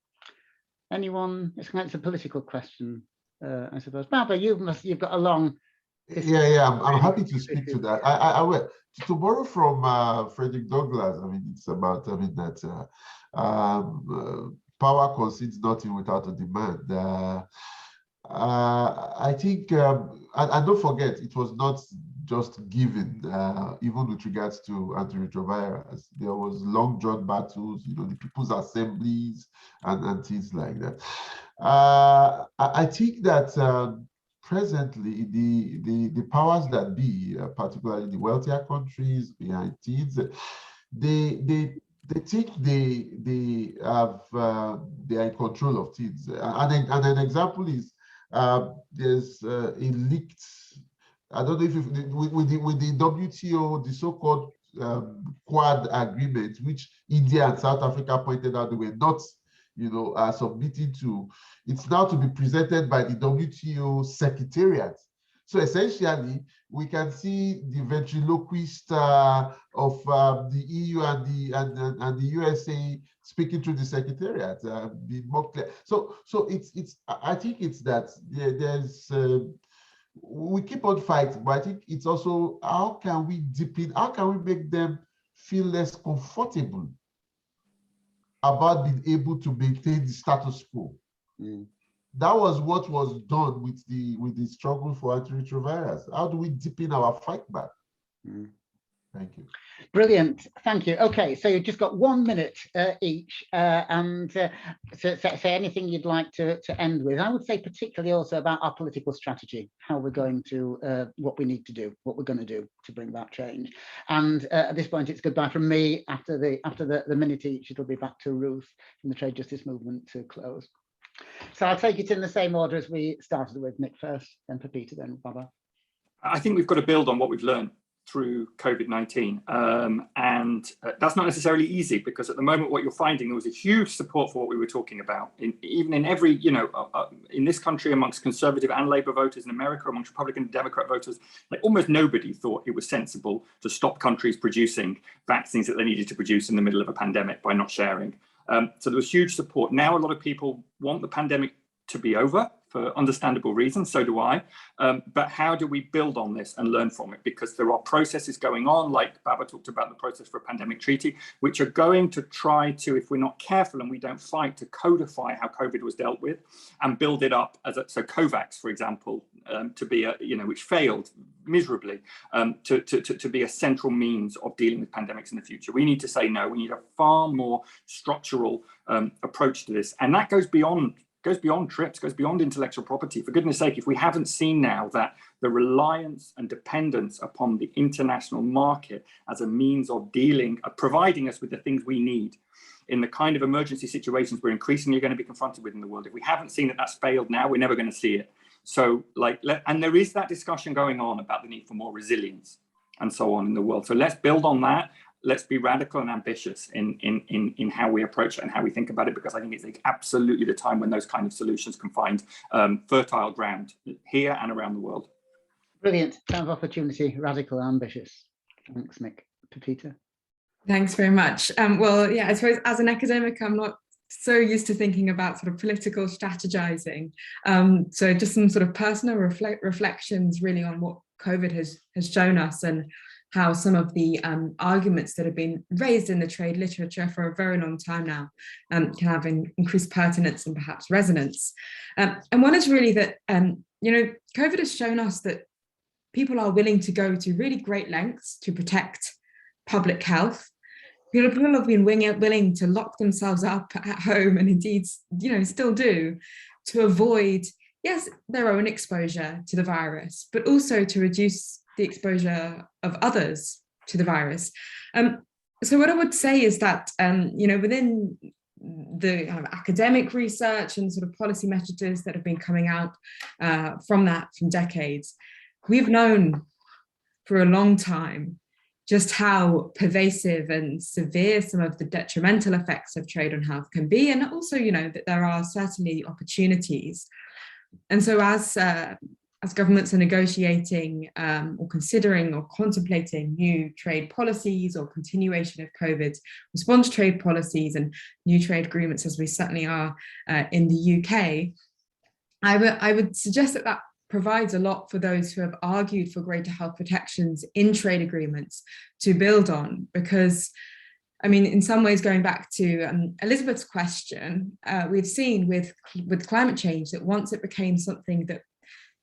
Anyone? It's a political question, I suppose. Barbara, you've got a long history.
Yeah, I'm happy to speak to that. I will, to borrow from Frederick Douglass. I mean, it's about, that power concedes nothing without a demand. I think, and don't forget, it was not just given, even with regards to antiretrovirals. There was long drawn battles, the people's assemblies and things like that. I think that presently the powers that be, particularly the wealthier countries behind things, they think they are in control of things. And an example is there's a leaked, I don't know if with the WTO, the so-called Quad agreement, which India and South Africa pointed out they were not, submitting to. It's now to be presented by the WTO Secretariat. So essentially, we can see the ventriloquist of the EU and the USA speaking to the Secretariat, be more clear. So it's I think it's that there's we keep on fighting, but I think it's also how can we make them feel less comfortable about being able to maintain the status quo. That was what was done with the struggle for antiretrovirals. How do we deepen our fight back? Thank you.
Brilliant, thank you. Okay, so you've just got 1 minute each, and say anything you'd like to end with. I would say particularly also about our political strategy, how we're going to, what we need to do, what we're going to do to bring about change. And at this point, it's goodbye from me. After the minute each, it'll be back to Ruth from the Trade Justice Movement to close. So I'll take it in the same order as we started with. Nick first, then Pepita, then Baba.
I think we've got to build on what we've learned through COVID-19, and that's not necessarily easy, because at the moment what you're finding, there was a huge support for what we were talking about, even in every, in this country, amongst Conservative and Labour voters, in America amongst Republican and Democrat voters. Like almost nobody thought it was sensible to stop countries producing vaccines that they needed to produce in the middle of a pandemic by not sharing. So there was huge support. Now a lot of people want the pandemic to be over, for understandable reasons, so do I. But how do we build on this and learn from it? Because there are processes going on, like Baba talked about the process for a pandemic treaty, which are going to try to, if we're not careful and we don't fight, to codify how COVID was dealt with and build it up as so COVAX, for example, to be a, which failed miserably, to be a central means of dealing with pandemics in the future. We need to say no. We need a far more structural approach to this, and that goes beyond trips, goes beyond intellectual property. For goodness sake, if we haven't seen now that the reliance and dependence upon the international market as a means of providing us with the things we need in the kind of emergency situations we're increasingly going to be confronted with in the world, if we haven't seen that that's failed now, we're never going to see it. So and there is that discussion going on about the need for more resilience and so on in the world. So let's build on that. Let's be radical and ambitious in how we approach it and how we think about it, because I think it's absolutely the time when those kind of solutions can find fertile ground here and around the world.
Brilliant. Time of opportunity, radical, ambitious. Thanks, Nick. Pepita.
Thanks very much. Well, yeah, I suppose as an academic, I'm not so used to thinking about sort of political strategizing. So just some sort of personal reflections really on what COVID has shown us, and how some of the arguments that have been raised in the trade literature for a very long time now can have increased pertinence and perhaps resonance. And one is really that, COVID has shown us that people are willing to go to really great lengths to protect public health. People have been willing to lock themselves up at home, and indeed, still do, to avoid, yes, their own exposure to the virus, but also to reduce the exposure of others to the virus. So what I would say is that, within the kind of academic research and sort of policy messages that have been coming out from decades, we've known for a long time just how pervasive and severe some of the detrimental effects of trade on health can be, and also, that there are certainly opportunities. And so as governments are negotiating or considering or contemplating new trade policies or continuation of COVID response trade policies and new trade agreements, as we certainly are in the UK, I would suggest that provides a lot for those who have argued for greater health protections in trade agreements to build on, because in some ways, going back to Elizabeth's question, we've seen with climate change that once it became something that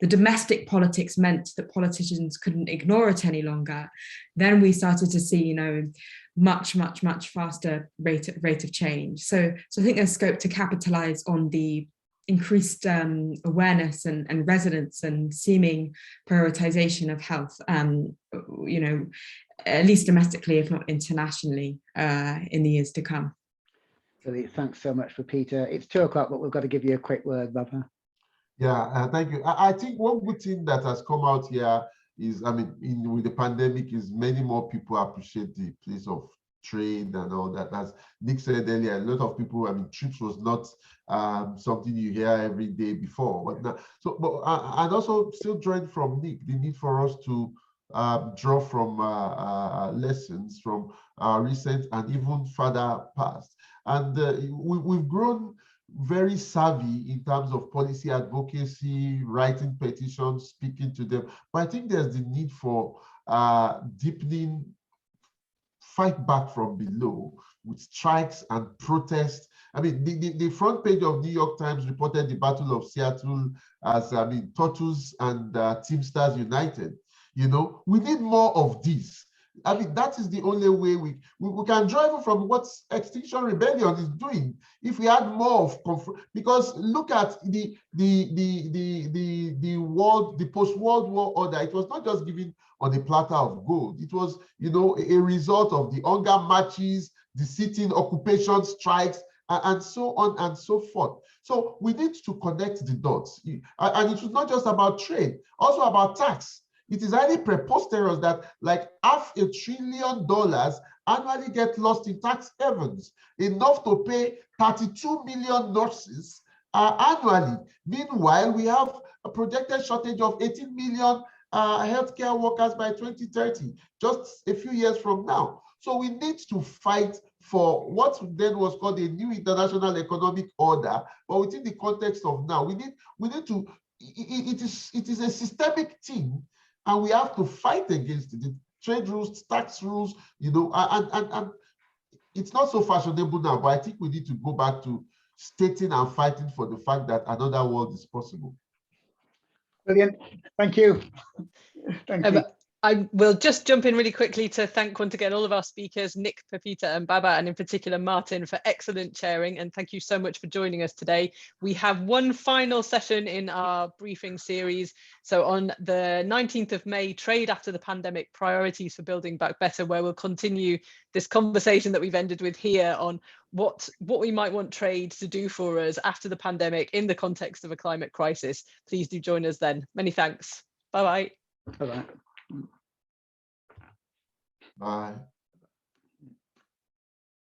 the domestic politics meant that politicians couldn't ignore it any longer, then we started to see, much faster rate of change. So I think there's scope to capitalize on the increased awareness and resonance and seeming prioritization of health, at least domestically, if not internationally, in the years to come.
Brilliant. Thanks so much, Pepita. It's 2 o'clock, but we've got to give you a quick word, Baba.
Yeah, thank you. I think one good thing that has come out here is, with the pandemic, is many more people appreciate the place of trade and all that. As Nick said earlier, a lot of people, trips was not something you hear every day before. But now, and also still drawing from Nick, the need for us to draw from lessons from recent and even further past. And we've grown very savvy in terms of policy advocacy, writing petitions, speaking to them. But I think there's the need for deepening fight back from below with strikes and protests. The front page of New York Times reported the Battle of Seattle as Turtles and Teamsters United. We need more of this. That is the only way we can drive from what Extinction Rebellion is doing. If we had more of, because look at the post-World War order. It was not just given on a platter of gold. It was, a result of the hunger marches, the sitting occupation strikes, and so on and so forth. So we need to connect the dots. And it was not just about trade, also about tax. It is highly preposterous that like $500 billion annually get lost in tax havens, enough to pay 32 million nurses annually. Meanwhile, we have a projected shortage of 18 million healthcare workers by 2030, just a few years from now. So we need to fight for what then was called a new international economic order, but within the context of now, we need to. It is a systemic thing. And we have to fight against it. The trade rules, tax rules, and it's not so fashionable now, but I think we need to go back to stating and fighting for the fact that another world is possible.
Brilliant. Thank you. Thank you.
I will just jump in really quickly to thank once again all of our speakers, Nick, Pepita and Baba, and in particular Martin, for excellent chairing. And thank you so much for joining us today. We have one final session in our briefing series. So on the 19th of May, Trade After the Pandemic, Priorities for Building Back Better, where we'll continue this conversation that we've ended with here on what we might want trade to do for us after the pandemic in the context of a climate crisis. Please do join us then. Many thanks. Bye-bye.
Bye-bye.
Bye.